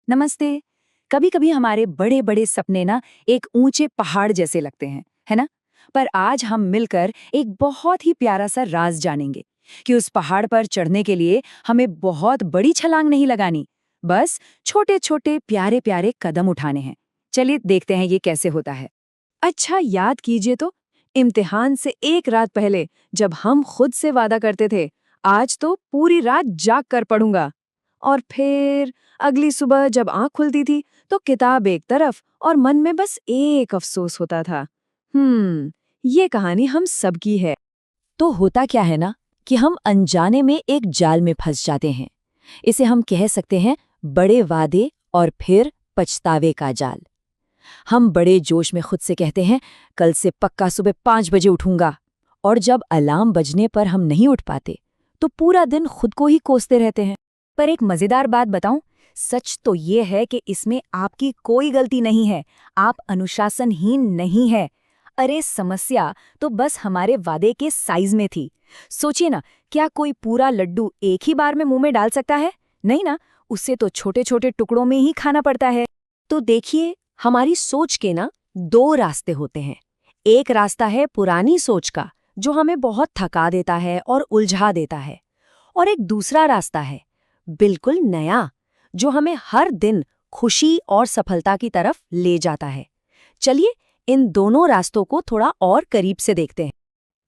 नमस्ते। कभी कभी हमारे बड़े बड़े सपने ना एक ऊंचे पहाड़ जैसे लगते हैं, है ना? पर आज हम मिलकर एक बहुत ही प्यारा सा राज जानेंगे कि उस पहाड़ पर चढ़ने के लिए हमें बहुत बड़ी छलांग नहीं लगानी, बस छोटे छोटे प्यारे प्यारे कदम उठाने हैं। चलिए देखते हैं ये कैसे होता है। अच्छा याद कीजिए तो, इम्तिहान से एक रात पहले जब हम खुद से वादा करते थे, आज तो पूरी रात जाग कर पढ़ूंगा। और फिर अगली सुबह जब आंख खुलती थी तो किताब एक तरफ और मन में बस एक अफसोस होता था। ये कहानी हम सबकी है। तो होता क्या है ना कि हम अनजाने में एक जाल में फंस जाते हैं। इसे हम कह सकते हैं बड़े वादे और फिर पछतावे का जाल। हम बड़े जोश में खुद से कहते हैं कल से पक्का सुबह 5 बजे उठूंगा, और जब अलार्म बजने पर हम नहीं उठ पाते तो पूरा दिन खुद को ही कोसते रहते हैं। पर एक मजेदार बात बताऊं, सच तो ये है कि इसमें आपकी कोई गलती नहीं है, आप अनुशासनहीन नहीं है। अरे समस्या तो बस हमारे वादे के साइज में थी। सोचिए ना, क्या कोई पूरा लड्डू एक ही बार में मुंह में डाल सकता है? नहीं ना, उसे तो छोटे छोटे टुकड़ों में ही खाना पड़ता है। तो देखिए, हमारी सोच के ना दो रास्ते होते हैं। एक रास्ता है पुरानी सोच का, जो हमें बहुत थका देता है और उलझा देता है। और एक दूसरा रास्ता है, बिल्कुल नया, जो हमें हर दिन खुशी और सफलता की तरफ ले जाता है। चलिए इन दोनों रास्तों को थोड़ा और करीब से देखते हैं।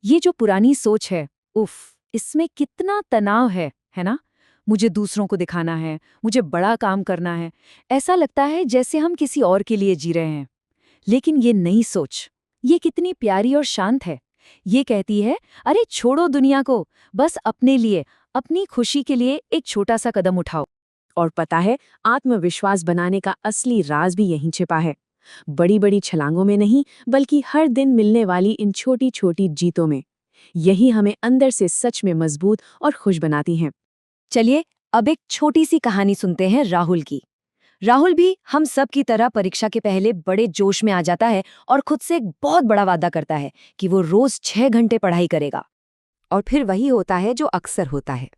ये जो पुरानी सोच है, उफ, इसमें कितना तनाव है ना? मुझे दूसरों को दिखाना है, मुझे बड़ा काम करना है। ऐसा लगता है जैसे हम किसी और के लिए जी रहे हैं। लेकिन ये नई सोच, ये कितनी प्यारी और शांत है। ये कहती है, अरे छोड़ो दुनिया को, बस अपने लिए, अपनी खुशी के लिए एक छोटा सा कदम उठाओ। और पता है, आत्मविश्वास बनाने का असली राज भी यहीं छिपा है। बड़ी बड़ी छलांगों में नहीं, बल्कि हर दिन मिलने वाली इन छोटी छोटी जीतों में। यही हमें अंदर से सच में मजबूत और खुश बनाती हैं। चलिए अब एक छोटी सी कहानी सुनते हैं राहुल की। राहुल भी हम सब की तरह परीक्षा के पहले बड़े जोश में आ जाता है और खुद से एक बहुत बड़ा वादा करता है कि वो रोज 6 घंटे पढ़ाई करेगा। और फिर वही होता है जो अक्सर होता है।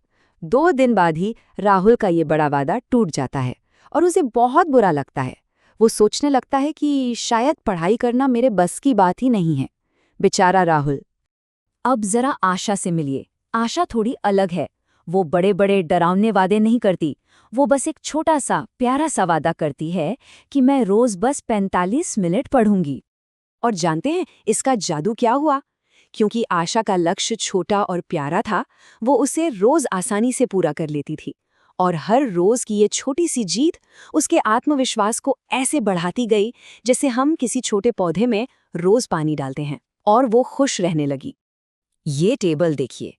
2 दिन बाद ही राहुल का ये बड़ा वादा टूट जाता है और उसे बहुत बुरा लगता है। वो सोचने लगता है कि शायद पढ़ाई करना मेरे बस की बात ही नहीं है। बेचारा राहुल। अब जरा आशा से मिलिए। आशा थोड़ी अलग है। वो बड़े बड़े डरावने वादे नहीं करती, वो बस एक छोटा सा प्यारा सा वादा करती है कि मैं रोज बस 45 मिनट पढ़ूंगी। और जानते हैं इसका जादू क्या हुआ? क्योंकि आशा का लक्ष्य छोटा और प्यारा था, वो उसे रोज आसानी से पूरा कर लेती थी। और हर रोज की ये छोटी सी जीत उसके आत्मविश्वास को ऐसे बढ़ाती गई, जैसे हम किसी छोटे पौधे में रोज पानी डालते हैं। और वो खुश रहने लगी। ये टेबल देखिए,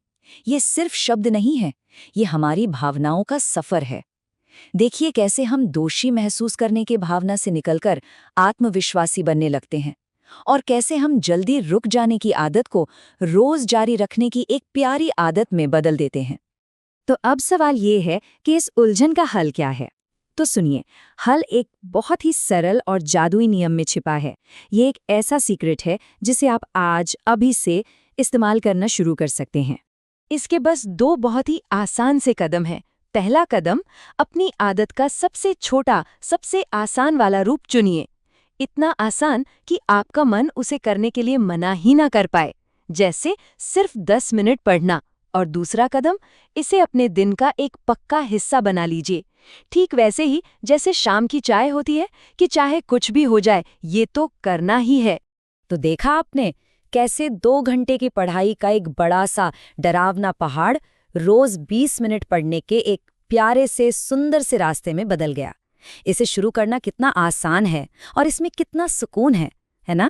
ये सिर्फ शब्द नहीं है, ये हमारी भावनाओं का सफर है। देखिए कैसे हम दोषी महसूस करने की भावना से निकलकर आत्मविश्वासी बनने लगते हैं, और कैसे हम जल्दी रुक जाने की आदत को रोज जारी रखने की एक प्यारी आदत में बदल देते हैं। तो अब सवाल ये है कि इस उलझन का हल क्या है? तो सुनिए, हल एक बहुत ही सरल और जादुई नियम में छिपा है। ये एक ऐसा सीक्रेट है जिसे आप आज अभी से इस्तेमाल करना शुरू कर सकते हैं। इसके बस 2 बहुत ही आसान से कदम हैं। पहला कदम, अपनी आदत का सबसे छोटा, सबसे आसान वाला रूप चुनिए। इतना आसान कि आपका मन उसे करने के लिए मना ही ना कर पाए, जैसे सिर्फ 10 मिनट पढ़ना। और दूसरा कदम, इसे अपने दिन का एक पक्का हिस्सा बना लीजिए। ठीक वैसे ही जैसे शाम की चाय होती है कि चाहे कुछ भी हो जाए, ये तो करना ही है। तो देखा आपने कैसे 2 घंटे की पढ़ाई का एक बड़ा सा डरावना पहाड़ रोज 20 मिनट पढ़ने के एक प्यारे से सुंदर से रास्ते में बदल गया। इसे शुरू करना कितना आसान है और इसमें कितना सुकून है ना?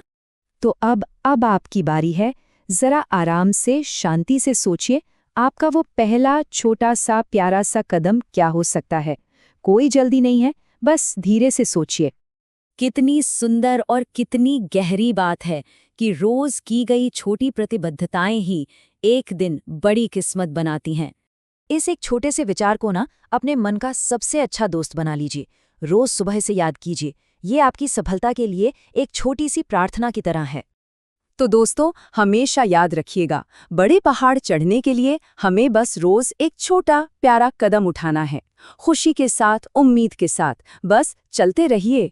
तो अब आपकी बारी है। जरा आराम से, शांति से सोचिए, आपका वो पहला छोटा सा प्यारा सा कदम क्या हो सकता है। कोई जल्दी नहीं है, बस धीरे से सोचिए। कितनी सुंदर और कितनी गहरी बात है कि रोज की गई छोटी प्रतिबद्धताएं ही एक दिन बड़ी किस्मत बनाती हैं। इस एक छोटे से विचार को ना अपने मन का सबसे अच्छा दोस्त बना लीजिए। रोज सुबह से याद कीजिए। ये आपकी सफलता के लिए एक छोटी सी प्रार्थना की तरह है। तो दोस्तों, हमेशा याद रखिएगा, बड़े पहाड़ चढ़ने के लिए हमें बस रोज एक छोटा प्यारा कदम उठाना है। खुशी के साथ, उम्मीद के साथ, बस चलते रहिए।